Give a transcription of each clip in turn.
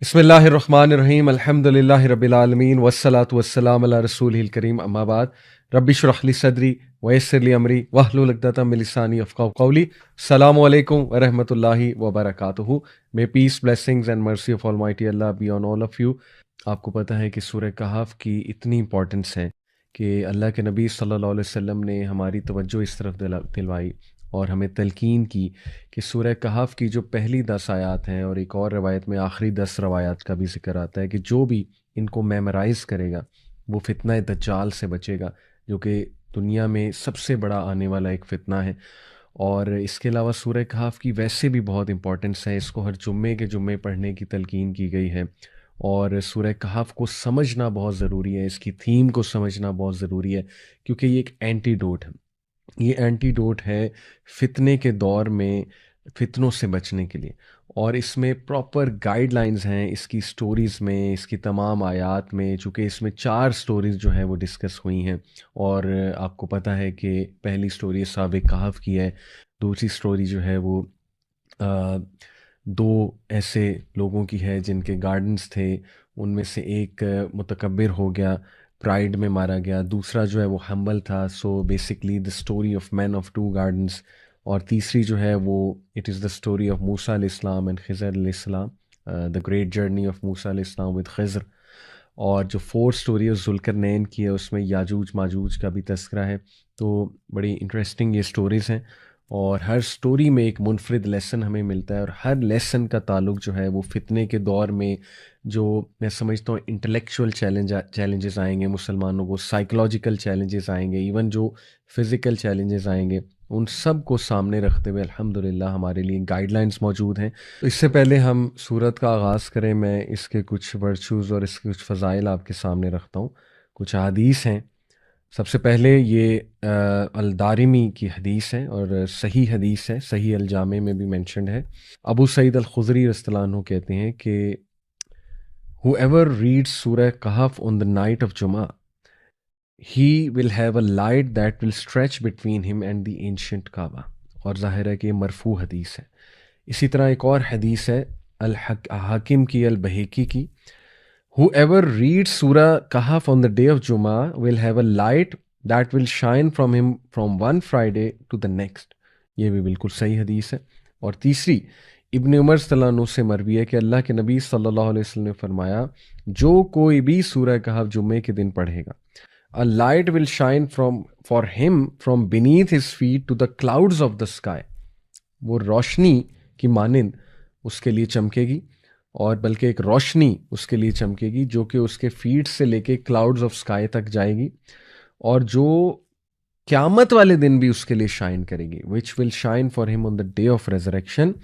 بسم اللہ الرحمن الرحیم الحمد للہ رب العالمین والصلاة والسلام علی رسول الکریم اما بعد رب اشرح لی صدری ویسر لی امری واحلل عقدۃ من لسانی یفقہوا قولی. السلام علیکم ورحمۃ اللہ وبرکاتہ. May peace, blessings and mercy of Almighty Allah be on all of you. آپ کو پتہ ہے کہ سورہ کہف کی اتنی امپورٹنس ہے کہ اللہ کے نبی صلی اللہ علیہ وسلم نے ہماری توجہ اس طرف دلوائی اور ہمیں تلقین کی کہ سورہ کہف کی جو پہلی 10 آیات ہیں، اور ایک اور روایت میں آخری 10 روایات کا بھی ذکر آتا ہے کہ جو بھی ان کو میمورائز کرے گا وہ فتنہ دجال سے بچے گا، جو کہ دنیا میں سب سے بڑا آنے والا ایک فتنہ ہے. اور اس کے علاوہ سورہ کہف کی ویسے بھی بہت امپورٹنس ہے، اس کو ہر جمعے کے جمعے پڑھنے کی تلقین کی گئی ہے. اور سورہ کہف کو سمجھنا بہت ضروری ہے، اس کی تھیم کو سمجھنا بہت ضروری ہے، کیونکہ یہ ایک اینٹی ڈوٹ ہے. یہ اینٹی ڈوٹ ہے فتنے کے دور میں فتنوں سے بچنے کے لیے، اور اس میں پراپر گائیڈ لائنز ہیں اس کی سٹوریز میں، اس کی تمام آیات میں. چونکہ اس میں 4 سٹوریز جو ہیں وہ ڈسکس ہوئی ہیں، اور آپ کو پتہ ہے کہ پہلی سٹوری اصحاب کہف کی ہے، دوسری سٹوری جو ہے وہ 2 ایسے لوگوں کی ہے جن کے گارڈنز تھے، ان میں سے ایک متکبر ہو گیا، پرائڈ میں مارا گیا، دوسرا جو ہے وہ ہمبل تھا. So basically the story of man of 2 gardens. اور تیسری جو ہے وہ it is the story of Musa علیہ السلام اینڈ خضر علیہ السلام، the great journey of Musa علیہ السلام ود خضر. اور جو 4 اسٹوری ہے ذوالقرنین کی ہے، اس میں یاجوج ماجوج کا بھی تذکرہ ہے. تو بڑی انٹرسٹنگ یہ سٹوریز ہیں، اور ہر سٹوری میں ایک منفرد لیسن ہمیں ملتا ہے، اور ہر لیسن کا تعلق جو ہے وہ فتنے کے دور میں جو میں سمجھتا ہوں انٹلیکچوئل چیلنجز آئیں گے مسلمانوں کو، سائیکلوجیکل چیلنجز آئیں گے، ایون جو فزیکل چیلنجز آئیں گے، ان سب کو سامنے رکھتے ہوئے الحمدللہ ہمارے لیے گائیڈ لائنز موجود ہیں. تو اس سے پہلے ہم سورت کا آغاز کریں، میں اس کے کچھ ورچوز اور اس کے کچھ فضائل آپ کے سامنے رکھتا ہوں. کچھ احادیث ہیں. سب سے پہلے یہ الدارمی کی حدیث ہے، اور صحیح حدیث ہے، صحیح الجامع میں بھی مینشنڈ ہے. ابو سعید الخدری رضی اللہ عنہ کہتے ہیں کہ whoever reads Surah Kahf on the night of Jummah, he will have a light that will stretch between him and the ancient Kaaba. اور ظاہر ہے کہ یہ مرفوع حدیث ہے. اسی طرح ایک اور حدیث ہے حاکم کی البہیقی کی، whoever reads Surah Kahf on the day of Jummah will have a light that will shine from him from one Friday to the next. یہ بھی بالکل صحیح حدیث ہے. اور تیسری ابن عمر صلی اللہ عنہ سے مروی ہے کہ اللہ کے نبی صلی اللہ علیہ وسلم نے فرمایا، جو کوئی بھی سورہ کہف جمعے کے دن پڑھے گا، a light will shine for him from beneath his feet to the clouds of the sky. وہ روشنی کی مانند اس کے لیے چمکے گی، اور بلکہ ایک روشنی اس کے لیے چمکے گی جو کہ اس کے فیٹ سے لے کے کلاؤڈز آف سکائی تک جائے گی، اور جو قیامت والے دن بھی اس کے لیے شائن کرے گی. which will shine for him on the day of resurrection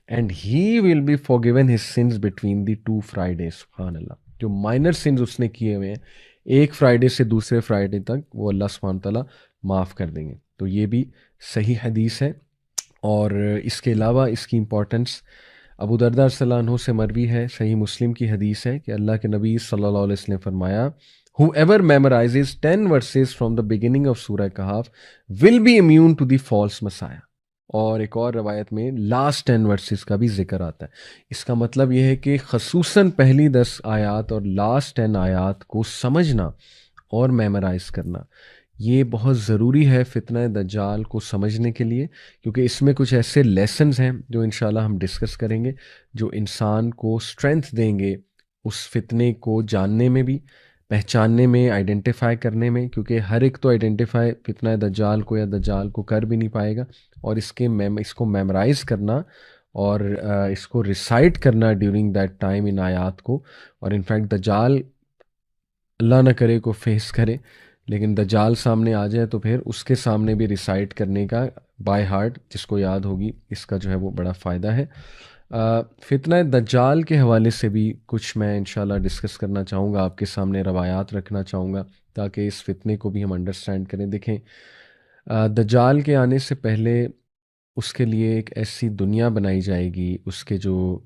and he will be forgiven his sins between the 2 Fridays. سبحان اللہ. جو مائنر سنز اس نے کیے ہوئے ہیں ایک فرائیڈے سے دوسرے فرائیڈے تک، وہ اللہ سبحانہ تعالیٰ معاف کر دیں گے. تو یہ بھی صحیح حدیث ہے. اور اس کے علاوہ اس کی امپورٹنس ابو درداء صلی اللہ عنہ سے مروی ہے، صحیح مسلم کی حدیث ہے کہ اللہ کے نبی صلی اللہ علیہ وسلم نے فرمایا، whoever memorizes 10 verses from the beginning of Surah Kahf will be immune to the false messiah. اور ایک اور روایت میں لاسٹ 10 ورسز کا بھی ذکر آتا ہے. اس کا مطلب یہ ہے کہ خصوصاً پہلی 10 آیات اور لاسٹ 10 آیات کو سمجھنا اور میمورائز کرنا یہ بہت ضروری ہے فتنہ دجال کو سمجھنے کے لیے، کیونکہ اس میں کچھ ایسے لیسنز ہیں جو انشاءاللہ ہم ڈسکس کریں گے، جو انسان کو اسٹرینتھ دیں گے اس فتنے کو جاننے میں بھی، پہچاننے میں، آئیڈینٹیفائی کرنے میں. کیونکہ ہر ایک تو آئیڈینٹیفائی فتنہ دجال کو یا دجال کو کر بھی نہیں پائے گا، اور اس کو میمورائز کرنا اور اس کو ریسائٹ کرنا ڈیورنگ دیٹ ٹائم ان آیات کو. اور انفیکٹ دجال اللہ نہ کرے کو فیس کرے، لیکن دجال سامنے آ جائے تو پھر اس کے سامنے بھی ریسائٹ کرنے کا بائی ہارٹ جس کو یاد ہوگی، اس کا جو ہے وہ بڑا فائدہ ہے. فتنہ دجال کے حوالے سے بھی کچھ میں انشاءاللہ ڈسکس کرنا چاہوں گا، آپ کے سامنے روایات رکھنا چاہوں گا تاکہ اس فتنے کو بھی ہم انڈرسٹینڈ کریں. دیکھیں، دجال کے آنے سے پہلے اس کے لیے ایک ایسی دنیا بنائی جائے گی، اس کے جو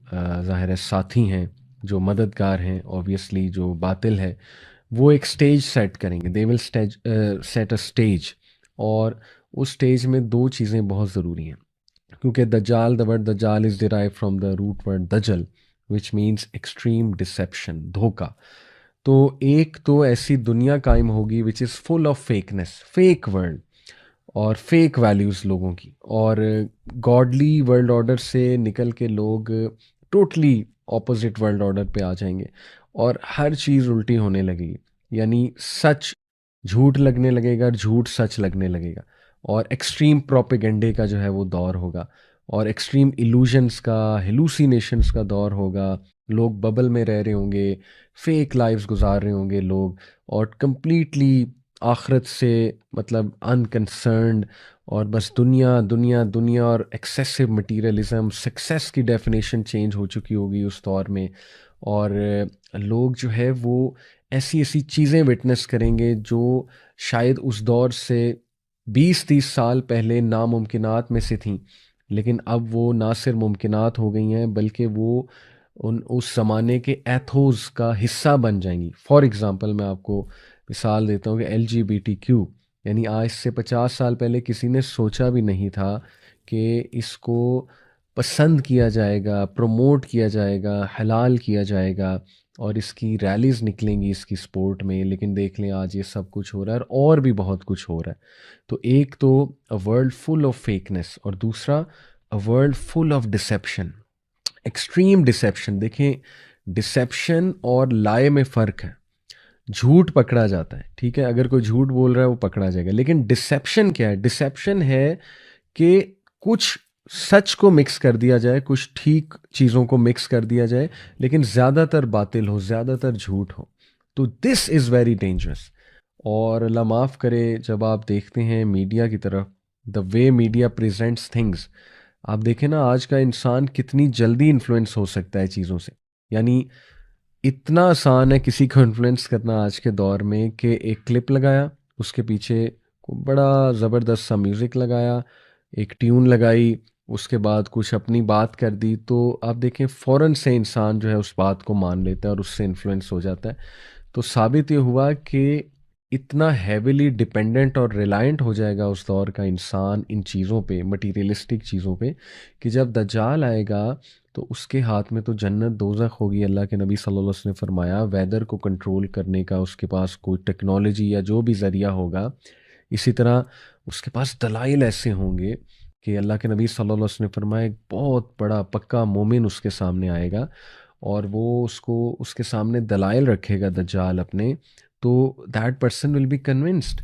ظاہر ساتھی ہیں، جو مددگار ہیں، اوبویسلی جو باطل ہے، وہ ایک سٹیج سیٹ کریں گے. دے ول سیٹ اے سٹیج. اور اس سٹیج میں 2 چیزیں بہت ضروری ہیں، کیونکہ دجال، دا ورڈ دجال is derive from the root word دجل، which means extreme deception, دھوکا. تو ایک تو ایسی دنیا قائم ہوگی which is full of fakeness, fake world اور فیک ویلیوز لوگوں کی, اور گاڈلی ورلڈ آرڈر سے نکل کے لوگ ٹوٹلی اپوزٹ ورلڈ آرڈر پہ آ جائیں گے, اور ہر چیز الٹی ہونے لگے گی. یعنی سچ جھوٹ لگنے لگے گا اور جھوٹ سچ لگنے لگے گا, اور ایکسٹریم پروپیگنڈے کا جو ہے وہ دور ہوگا, اور ایکسٹریم ایلوژنس کا, ہیلوسینیشنس کا دور ہوگا. لوگ ببل میں رہ رہے ہوں گے, فیک لائفز گزار رہے ہوں گے لوگ, اور کمپلیٹلی آخرت سے مطلب انکنسرنڈ, اور بس دنیا دنیا دنیا, اور ایکسیسو مٹیریلزم, سکسیس کی ڈیفینیشن چینج ہو چکی ہوگی اس دور میں. اور لوگ جو ہے وہ ایسی ایسی چیزیں وٹنس کریں گے جو شاید اس دور سے 20-30 سال پہلے ناممکنات میں سے تھیں, لیکن اب وہ نہ صرف ممکنات ہو گئی ہیں بلکہ وہ اس زمانے کے ایتھوز کا حصہ بن جائیں گی. فار ایگزامپل میں آپ کو مثال دیتا ہوں کہ LGBTQ, یعنی آج سے 50 سال پہلے کسی نے سوچا بھی نہیں تھا کہ اس کو پسند کیا جائے گا, پروموٹ کیا جائے گا, حلال کیا جائے گا, اور اس کی ریلیز نکلیں گی اس کی سپورٹ میں. لیکن دیکھ لیں آج یہ سب کچھ ہو رہا ہے, اور بھی بہت کچھ ہو رہا ہے. تو ایک تو a world full of fakeness, اور دوسرا a world full of deception, extreme deception. دیکھیں ڈسیپشن اور لائے میں فرق ہے. جھوٹ پکڑا جاتا ہے, ٹھیک ہے, اگر کوئی جھوٹ بول رہا ہے وہ پکڑا جائے گا. لیکن ڈسیپشن کیا ہے؟ ڈسیپشن ہے کہ کچھ سچ کو مکس کر دیا جائے, کچھ ٹھیک چیزوں کو مکس کر دیا جائے, لیکن زیادہ تر باطل ہو, زیادہ تر جھوٹ ہو. تو دس از ویری ڈینجرس. اور اللہ معاف کرے, جب آپ دیکھتے ہیں میڈیا کی طرف, دا وے میڈیا پریزنٹس تھنگس, آپ دیکھیں نا آج کا انسان کتنی جلدی انفلوئنس ہو سکتا ہے چیزوں سے. یعنی اتنا آسان ہے کسی کو انفلوئنس کرنا آج کے دور میں کہ ایک کلپ لگایا, اس کے پیچھے بڑا زبردست سا میوزک لگایا, ایک ٹیون لگائی, اس کے بعد کچھ اپنی بات کر دی, تو آپ دیکھیں فوراً سے انسان جو ہے اس بات کو مان لیتا ہے اور اس سے انفلوئنس ہو جاتا ہے. تو ثابت یہ ہوا کہ اتنا ہیویلی ڈپینڈنٹ اور ریلائنٹ ہو جائے گا اس دور کا انسان ان چیزوں پہ, مٹیریلسٹک چیزوں پہ, کہ جب دجال آئے گا تو اس کے ہاتھ میں تو جنت دوزخ ہوگی. اللہ کے نبی صلی اللہ علیہ وسلم نے فرمایا ویدر کو کنٹرول کرنے کا اس کے پاس کوئی ٹیکنالوجی یا جو بھی ذریعہ ہوگا, اسی طرح اس کے پاس دلائل ایسے ہوں گے کہ اللہ کے نبی صلی اللہ علیہ وسلم نے فرمایا ایک بہت بڑا پکا مومن اس کے سامنے آئے گا, اور وہ اس کے سامنے دلائل رکھے گا دجال اپنے, تو that person will be convinced.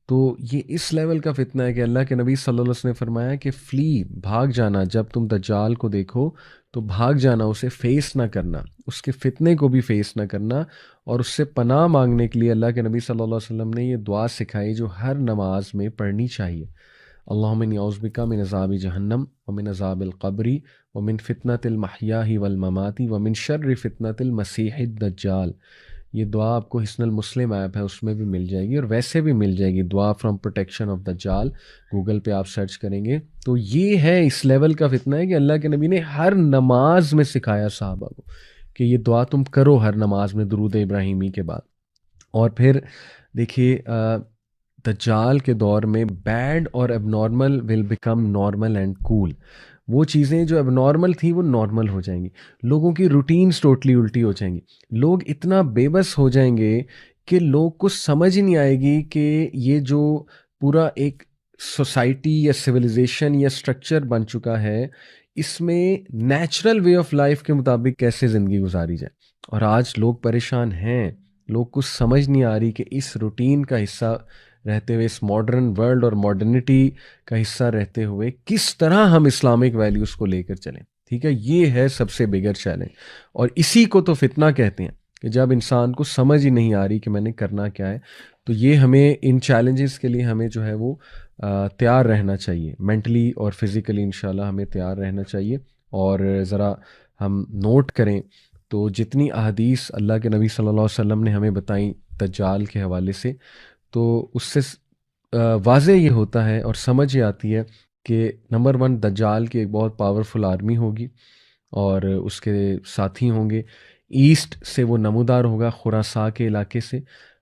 تو یہ اس لیول کا فتنہ ہے کہ اللہ کے نبی صلی اللہ علیہ وسلم نے فرمایا کہ فلی, بھاگ جانا, جب تم دجال کو دیکھو تو بھاگ جانا, اسے فیس نہ کرنا, اس کے فتنے کو بھی فیس نہ کرنا. اور اس سے پناہ مانگنے کے لیے اللہ کے نبی صلی اللہ علیہ وسلم نے یہ دعا سکھائی جو ہر نماز میں پڑھنی چاہیے. اللہم انی اعوذ بک من عذاب جہنم ومن عذاب القبر ومن فتنۃ المحیاء والممات ومن شر فتنۃ المسیح الدجال. یہ دعا آپ کو حسن المسلم ایپ ہے اس میں بھی مل جائے گی, اور ویسے بھی مل جائے گی, دعا فرام پروٹیکشن آف دجال, گوگل پہ آپ سرچ کریں گے. تو یہ ہے اس لیول کا فتنہ ہے کہ اللہ کے نبی نے ہر نماز میں سکھایا صحابہ کو کہ یہ دعا تم کرو ہر نماز میں درود ابراہیمی کے بعد. اور پھر دیکھیے دجال کے دور میں بیڈ اور اب normal will become normal and cool. وہ چیزیں جو اب نارمل تھیں وہ نارمل ہو جائیں گی, لوگوں کی روٹینز ٹوٹلی الٹی ہو جائیں گی, لوگ اتنا بے بس ہو جائیں گے کہ لوگ کو سمجھ ہی نہیں آئے گی کہ یہ جو پورا ایک سوسائٹی یا سویلائزیشن یا اسٹرکچر بن چکا ہے, اس میں نیچرل وے آف لائف کے مطابق کیسے زندگی گزاری جائے. اور آج لوگ پریشان ہیں, لوگ کو سمجھ نہیں آ رہی کہ اس روٹین کا حصہ رہتے ہوئے, اس ماڈرن ورلڈ اور ماڈرنٹی کا حصہ رہتے ہوئے کس طرح ہم اسلامک ویلیوز کو لے کر چلیں. ٹھیک ہے, یہ ہے سب سے بگر چیلنج, اور اسی کو تو فتنہ کہتے ہیں کہ جب انسان کو سمجھ ہی نہیں آ رہی کہ میں نے کرنا کیا ہے. تو یہ ہمیں ان چیلنجز کے لیے ہمیں جو ہے وہ تیار رہنا چاہیے, مینٹلی اور فزیکلی انشاءاللہ ہمیں تیار رہنا چاہیے. اور ذرا ہم نوٹ کریں تو جتنی احادیث اللہ کے نبی صلی اللہ علیہ وسلم نے ہمیں بتائیں دجال کے حوالے سے, تو اس سے واضح یہ ہوتا ہے اور سمجھ یہ آتی ہے کہ نمبر 1 دجال کی ایک بہت پاورفل آرمی ہوگی, اور اس کے ساتھی ہوں گے. ایسٹ سے وہ نمودار ہوگا, خراساں کے علاقے سے.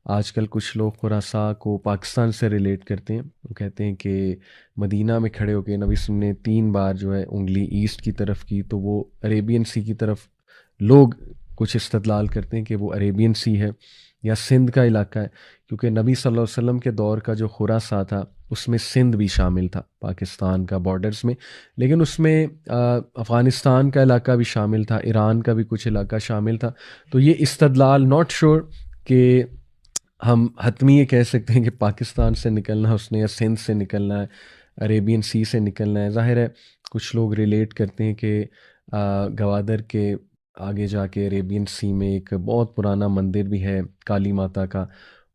آج کل کچھ لوگ خراساں کو پاکستان سے ریلیٹ کرتے ہیں, وہ کہتے ہیں کہ مدینہ میں کھڑے ہو کے نبی صلی اللہ علیہ وسلم نے 3 بار جو ہے انگلی ایسٹ کی طرف کی, تو وہ عریبین سی کی طرف لوگ کچھ استدلال کرتے ہیں کہ وہ عریبین سی ہے یا سندھ کا علاقہ ہے، کیونکہ نبی صلی اللہ علیہ وسلم کے دور کا جو خراساں تھا اس میں سندھ بھی شامل تھا پاکستان کا بارڈرز میں، لیکن اس میں افغانستان کا علاقہ بھی شامل تھا، ایران کا بھی کچھ علاقہ شامل تھا. تو یہ استدلال ناٹ شور کہ ہم حتمی یہ کہہ سکتے ہیں کہ پاکستان سے نکلنا ہے اس نے یا سندھ سے نکلنا ہے، عریبین سی سے نکلنا ہے. ظاہر ہے کچھ لوگ ریلیٹ کرتے ہیں کہ گوادر کے آگے جا کے عریبین سی میں ایک بہت پرانا مندر بھی ہے کالی ماتا کا،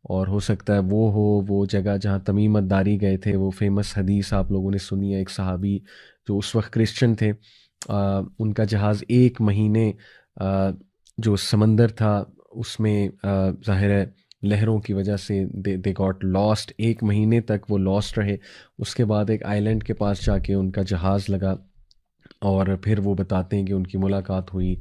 اور ہو سکتا ہے وہ ہو وہ جگہ جہاں تمیم الداری گئے تھے. وہ فیمس حدیث آپ لوگوں نے سنی ہے، ایک صحابی جو اس وقت کرسچن تھے، ان کا جہاز ایک مہینے جو سمندر تھا اس میں ظاہر ہے لہروں کی وجہ سے دے گاٹ لاسٹ، ایک مہینے تک وہ لاسٹ رہے. اس کے بعد ایک آئی لینڈ کے پاس جا کے ان کا جہاز لگا، اور پھر وہ بتاتے ہیں کہ ان کی ملاقات ہوئی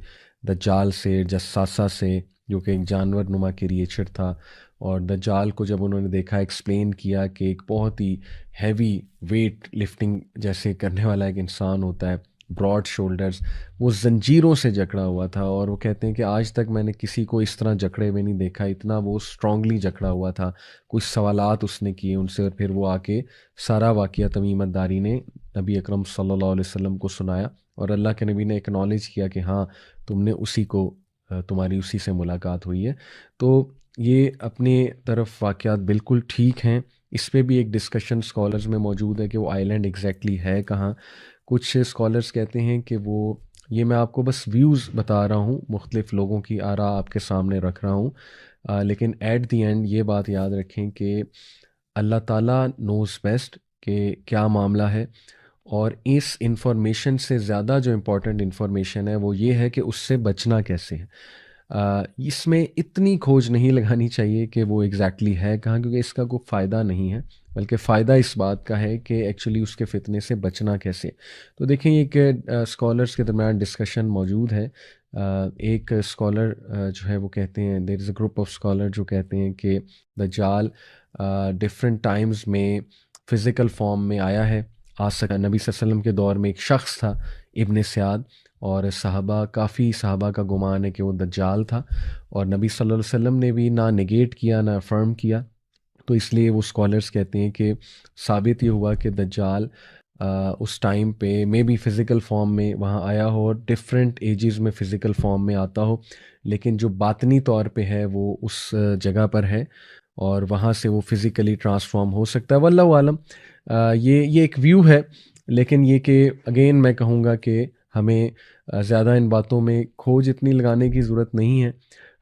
دجال سے، جساسہ سے، جو کہ ایک جانور نما کریچر تھا. اور دجال کو جب انہوں نے دیکھا، ایکسپلین کیا کہ ایک بہت ہی ہیوی ویٹ لفٹنگ جیسے کرنے والا ایک انسان ہوتا ہے، براڈ شولڈرز، وہ زنجیروں سے جکڑا ہوا تھا. اور وہ کہتے ہیں کہ آج تک میں نے کسی کو اس طرح جکڑے ہوئے نہیں دیکھا، اتنا وہ اسٹرانگلی جکڑا ہوا تھا. کچھ سوالات اس نے کیے ان سے، اور پھر وہ آ کے سارا واقعہ تمیم الداری نے نبی اکرم صلی اللہ علیہ وسلم کو سنایا، اور اللہ کے نبی نے اکنالج کیا کہ ہاں تم نے اسی کو، تمہاری اسی سے ملاقات ہوئی ہے. تو یہ اپنے طرف واقعات بالکل ٹھیک ہیں. اس پہ بھی ایک ڈسکشن سکالرز میں موجود ہے کہ وہ آئی لینڈ ایگزیکٹلی ہے کہاں. کچھ اسکالرز کہتے ہیں کہ وہ، یہ میں آپ کو بس ویوز بتا رہا ہوں، مختلف لوگوں کی آراء آپ کے سامنے رکھ رہا ہوں، لیکن ایٹ دی اینڈ یہ بات یاد رکھیں کہ اللہ تعالیٰ نوز بیسٹ کہ کیا معاملہ ہے. اور اس انفارمیشن سے زیادہ جو امپورٹنٹ انفارمیشن ہے وہ یہ ہے کہ اس سے بچنا کیسے ہے. اس میں اتنی کھوج نہیں لگانی چاہیے کہ وہ ایگزیکٹلی ہے کہاں، کیونکہ اس کا کوئی فائدہ نہیں ہے، بلکہ فائدہ اس بات کا ہے کہ ایکچولی اس کے فتنے سے بچنا کیسے. تو دیکھیں ایک اسکالرس کے درمیان ڈسکشن موجود ہے. ایک اسکالر جو ہے وہ کہتے ہیں، دیر از اے گروپ آف اسکالر جو کہتے ہیں کہ دجال ڈفرینٹ ٹائمز میں فزیکل فارم میں آیا ہے، آ سکا. نبی صلی اللہ علیہ وسلم کے دور میں ایک شخص تھا ابن سیاد، اور کافی صحابہ کا گمان ہے کہ وہ دجال تھا، اور نبی صلی اللہ علیہ وسلم نے بھی نہ نگیٹ کیا نہ افرم کیا. تو اس لیے وہ اسکالرس کہتے ہیں کہ ثابت یہ ہوا کہ دجال اس ٹائم پہ مے بی فزیکل فارم میں وہاں آیا ہو، اور ڈفرینٹ ایجز میں فزیکل فارم میں آتا ہو، لیکن جو باطنی طور پہ ہے وہ اس جگہ پر ہے، اور وہاں سے وہ فزیکلی ٹرانسفارم ہو سکتا ہے. واللہ عالم. یہ ایک ویو ہے، لیکن یہ کہ اگین میں کہوں گا کہ ہمیں زیادہ ان باتوں میں کھوج اتنی لگانے کی ضرورت نہیں ہے.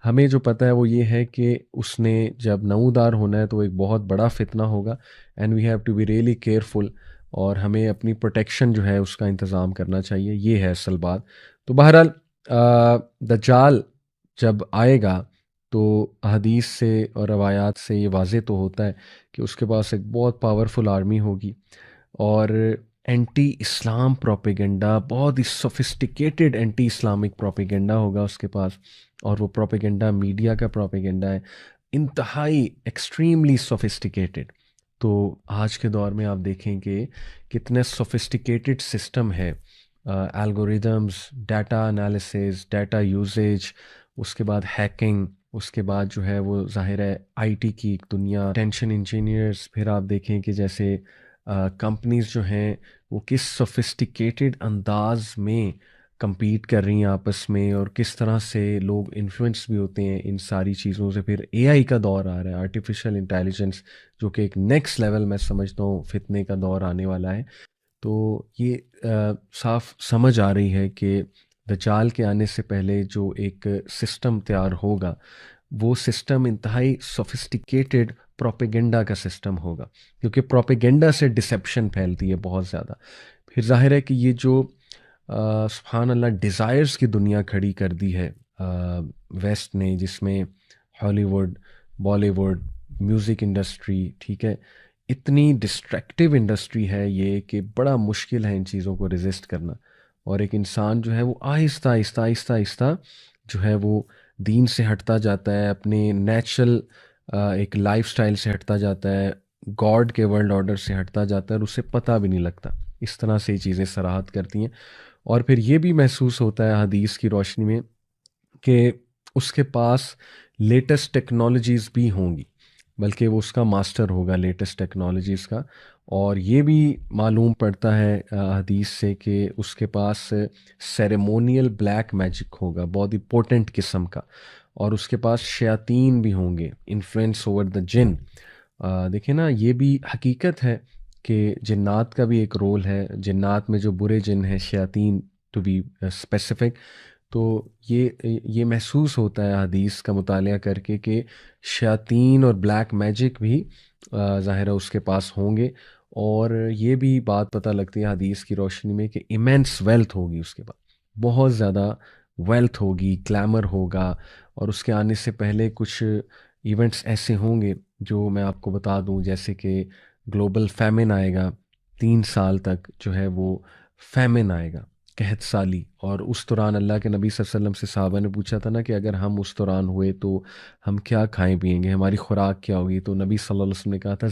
ہمیں جو پتہ ہے وہ یہ ہے کہ اس نے جب نمودار ہونا ہے تو ایک بہت بڑا فتنہ ہوگا، and we have to be really careful, اور ہمیں اپنی پروٹیکشن جو ہے اس کا انتظام کرنا چاہیے. یہ ہے اصل بات. تو بہرحال دجال جب آئے گا تو احادیث سے اور روایات سے یہ واضح تو ہوتا ہے کہ اس کے پاس ایک بہت پاورفل آرمی ہوگی، اور اینٹی اسلام پروپیگنڈا، بہت ہی سوفسٹیکیٹڈ اینٹی اسلامک پروپیگنڈا ہوگا اس کے پاس. اور وہ پروپیگنڈا میڈیا کا پروپیگنڈا ہے، انتہائی ایکسٹریملی سوفسٹیکیٹڈ. تو آج کے دور میں آپ دیکھیں کہ کتنے سوفسٹیکیٹڈ سسٹم ہے، algorithms, data analysis, data usage, اس کے بعد ہیکنگ، اس کے بعد جو ہے وہ ظاہر ہے آئی ٹی کی ایک دنیا، ٹینشن انجینئرز. پھر آپ دیکھیں کہ جیسے کمپنیز جو ہیں وہ کس سوفسٹیکیٹڈ انداز میں کمپیٹ کر رہی ہیں آپس میں، اور کس طرح سے لوگ انفلوئنس بھی ہوتے ہیں ان ساری چیزوں سے. پھر اے آئی کا دور آ رہا ہے، آرٹیفیشل انٹیلیجنس، جو کہ ایک نیکسٹ لیول میں سمجھتا ہوں فتنے کا دور آنے والا ہے. تو یہ صاف سمجھ آ رہی ہے کہ دجال کے آنے سے پہلے جو ایک سسٹم تیار ہوگا وہ سسٹم انتہائی سوفسٹیکیٹڈ پروپیگنڈا کا سسٹم ہوگا، کیونکہ پروپیگنڈا سے ڈسیپشن پھیلتی ہے بہت زیادہ. پھر ظاہر ہے کہ یہ جو سبحان اللہ ڈیزائرز کی دنیا کھڑی کر دی ہے ویسٹ نے، جس میں Hollywood, Bollywood, music industry, ٹھیک ہے، اتنی ڈسٹریکٹیو انڈسٹری ہے یہ کہ بڑا مشکل ہے ان چیزوں کو ریزسٹ کرنا. اور ایک انسان جو ہے وہ آہستہ آہستہ آہستہ آہستہ جو ہے وہ دین سے ہٹتا جاتا ہے، اپنے نیچرل ایک لائف سٹائل سے ہٹتا جاتا ہے، گاڈ کے ورلڈ آرڈر سے ہٹتا جاتا ہے، اور اسے پتہ بھی نہیں لگتا. اس طرح سے یہ چیزیں صراحت کرتی ہیں. اور پھر یہ بھی محسوس ہوتا ہے حدیث کی روشنی میں کہ اس کے پاس لیٹسٹ ٹیکنالوجیز بھی ہوں گی، بلکہ وہ اس کا ماسٹر ہوگا لیٹسٹ ٹیکنالوجیز کا. اور یہ بھی معلوم پڑتا ہے حدیث سے کہ اس کے پاس سیریمونیل بلیک میجک ہوگا، بہت ہی پوٹنٹ قسم کا. اور اس کے پاس شیاطین بھی ہوں گے، انفلوئنس اوور دا جن. دیکھیں نا، یہ بھی حقیقت ہے کہ جنات کا بھی ایک رول ہے. جنات میں جو برے جن ہیں، شیاطین ٹو بی اسپیسیفک، تو یہ محسوس ہوتا ہے حدیث کا مطالعہ کر کے کہ شیاطین اور بلیک میجک بھی ظاہر ہے اس کے پاس ہوں گے. اور یہ بھی بات پتہ لگتی ہے حدیث کی روشنی میں کہ ایمینس ویلتھ ہوگی اس کے پاس، بہت زیادہ ویلتھ ہوگی، کلیمر ہوگا. اور اس کے آنے سے پہلے کچھ ایونٹس ایسے ہوں گے جو میں آپ کو بتا دوں، جیسے کہ گلوبل فیمن آئے گا، 3 سال تک جو ہے وہ فیمن آئے گا، قحط سالی. اور اس دوران اللہ کے نبی صلی اللہ علیہ وسلم سے صحابہ نے پوچھا تھا نا کہ اگر ہم اس دوران ہوئے تو ہم کیا کھائیں پئیں گے، ہماری خوراک کیا ہوگی؟ تو نبی صلی اللہ علیہ وسلم نے کہا تھا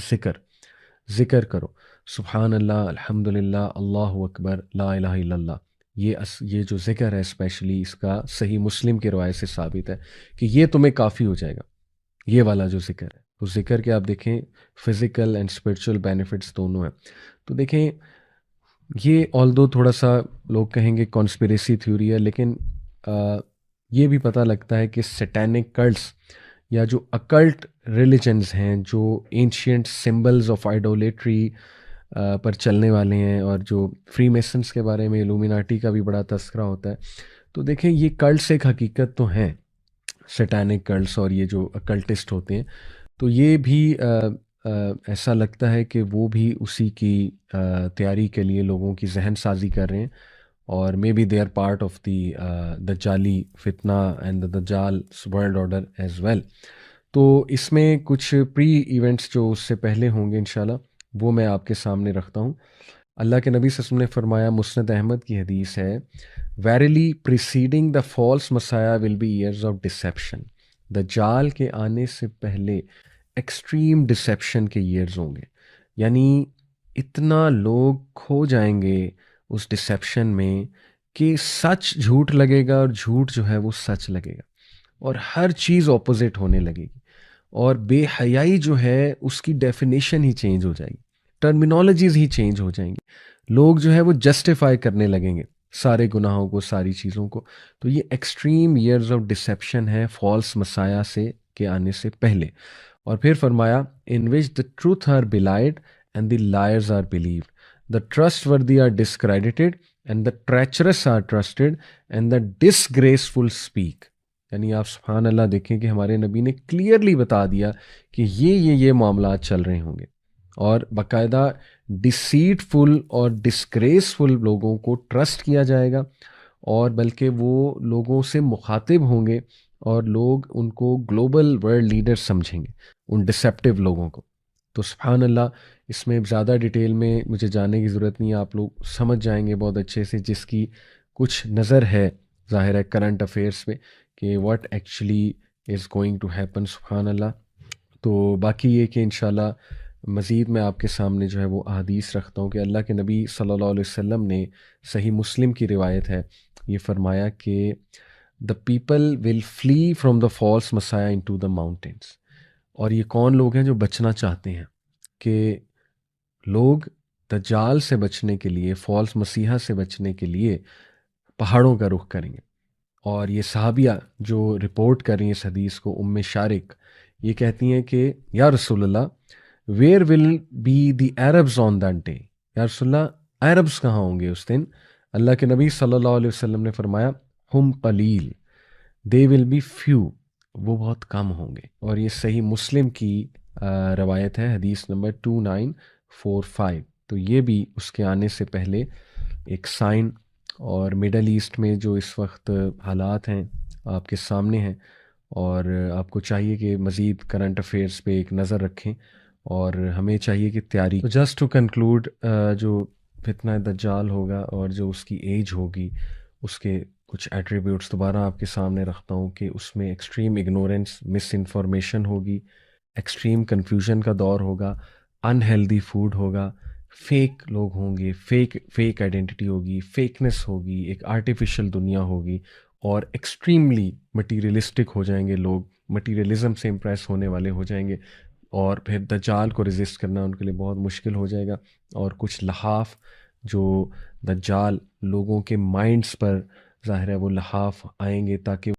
ذکر کرو، سبحان اللہ، الحمد للہ، اللہ اکبر، لا الہ الا اللہ. یہ جو ذکر ہے اسپیشلی، اس کا صحیح مسلم کی روایت سے ثابت ہے کہ یہ تمہیں کافی ہو جائے گا، یہ والا جو ذکر ہے. تو ذکر کے آپ دیکھیں فزیکل اینڈ اسپرچل بینیفٹس دونوں ہیں. تو دیکھیں یہ آلدو تھوڑا سا لوگ کہیں گے کانسپریسی تھیوری ہے، لیکن یہ بھی پتہ لگتا ہے کہ سیٹینک کلٹس یا جو اکلٹ ریلیجنز ہیں، جو اینشینٹ سمبلز آف آئیڈولیٹری پر چلنے والے ہیں، اور جو فری میسنس کے بارے میں الومیناٹی کا بھی بڑا تذکرہ ہوتا ہے. تو دیکھیں یہ کلٹس ایک حقیقت تو ہیں، سیٹینک کلٹس اور یہ جو اکلٹسٹ ہوتے ہیں. تو یہ بھی ایسا لگتا ہے کہ وہ بھی اسی کی تیاری کے لیے لوگوں کی ذہن سازی کر رہے ہیں، اور may be they are part of the دجالی فتنہ اینڈ دا دجال ورلڈ آرڈر ایز ویل. تو اس میں کچھ پری ایونٹس جو اس سے پہلے ہوں گے انشاءاللہ، وہ میں آپ کے سامنے رکھتا ہوں. اللہ کے نبی صلی اللہ علیہ وسلم نے فرمایا، مسند احمد کی حدیث ہے، verily preceding the false messiah will be years of deception. دجال کے آنے سے پہلے ایکسٹریم ڈسیپشن کے ایئرز ہوں گے، یعنی اتنا لوگ کھو جائیں گے اس ڈسیپشن میں کہ سچ جھوٹ لگے گا اور جھوٹ جو ہے وہ سچ لگے گا، اور ہر چیز اپوزٹ ہونے لگے گی. اور بے حیائی جو ہے اس کی ڈیفینیشن ہی چینج ہو جائے گی، ٹرمینالوجیز ہی چینج ہو جائیں گی، لوگ جو ہے وہ جسٹیفائی کرنے لگیں گے سارے گناہوں کو، ساری چیزوں کو. تو یہ ایکسٹریم ایئرز آف ڈسیپشن ہے فالس مسایا سے کے آنے سے پہلے. اور پھر فرمایا، in which the truth are belied and the liars are believed, the trustworthy are discredited and the treacherous are trusted and the disgraceful speak. یعنی آپ سبحان اللہ دیکھیں کہ ہمارے نبی نے کلیئرلی بتا دیا کہ یہ معاملات چل رہے ہوں گے، اور باقاعدہ ڈسیٹفل اور ڈسگریسفل لوگوں کو ٹرسٹ کیا جائے گا، اور بلکہ وہ لوگوں سے مخاطب ہوں گے، اور لوگ ان کو گلوبل ورلڈ لیڈر سمجھیں گے ان ڈسیپٹیو لوگوں کو. تو سبحان اللہ، اس میں زیادہ ڈیٹیل میں مجھے جانے کی ضرورت نہیں ہے، آپ لوگ سمجھ جائیں گے بہت اچھے سے، جس کی کچھ نظر ہے ظاہر ہے کرنٹ افیئرس پہ کہ what actually is going to happen. سبحان اللہ. تو باقی یہ کہ انشاءاللہ مزید میں آپ کے سامنے جو ہے وہ احادیث رکھتا ہوں کہ اللہ کے نبی صلی اللہ علیہ وسلم نے، صحیح مسلم کی روایت ہے، یہ فرمایا کہ the people will flee from the false messiah into the mountains. اور یہ کون لوگ ہیں جو بچنا چاہتے ہیں؟ کہ لوگ دجال سے بچنے کے لیے، فالس مسیحا سے بچنے کے لیے پہاڑوں کا رخ کریں گے. اور یہ صحابیہ جو رپورٹ کر رہی ہیں اس حدیث کو، ام شارق، یہ کہتی ہیں کہ یا رسول اللہ، where will be the Arabs on that day? یا رسول اللہ، عربز کہاں ہوں گے اس دن؟ اللہ کے نبی صلی اللہ علیہ وسلم نے فرمایا، ہم قلیل، دے ول بی فیو، وہ بہت کم ہوں گے. اور یہ صحیح مسلم کی روایت ہے، حدیث نمبر 2945. تو یہ بھی اس کے آنے سے پہلے ایک سائن. اور مڈل ایسٹ میں جو اس وقت حالات ہیں آپ کے سامنے ہیں، اور آپ کو چاہیے کہ مزید کرنٹ افیئرس پہ ایک نظر رکھیں، اور ہمیں چاہیے کہ تیاری. جسٹ ٹو کنکلوڈ، جو فتنہ دجال ہوگا اور جو اس کی ایج ہوگی، اس کے کچھ ایٹریبیوٹس دوبارہ آپ کے سامنے رکھتا ہوں کہ اس میں ایکسٹریم اگنورنس، مس انفارمیشن ہوگی، ایکسٹریم کنفیوژن کا دور ہوگا، انہیلدی فوڈ ہوگا، فیک لوگ ہوں گے، فیک آئیڈینٹی ہوگی، فیکنس ہوگی، ایک آرٹیفیشل دنیا ہوگی، اور ایکسٹریملی مٹیریلسٹک ہو جائیں گے لوگ، مٹیریلزم سے امپریس ہونے والے ہو جائیں گے، اور پھر دجال کو ریزسٹ کرنا ان کے لیے بہت مشکل ہو جائے گا۔ اور کچھ لحاف جو دجال لوگوں کے مائنڈز پر ظاہر ہے وہ لحاف آئیں گے تاکہ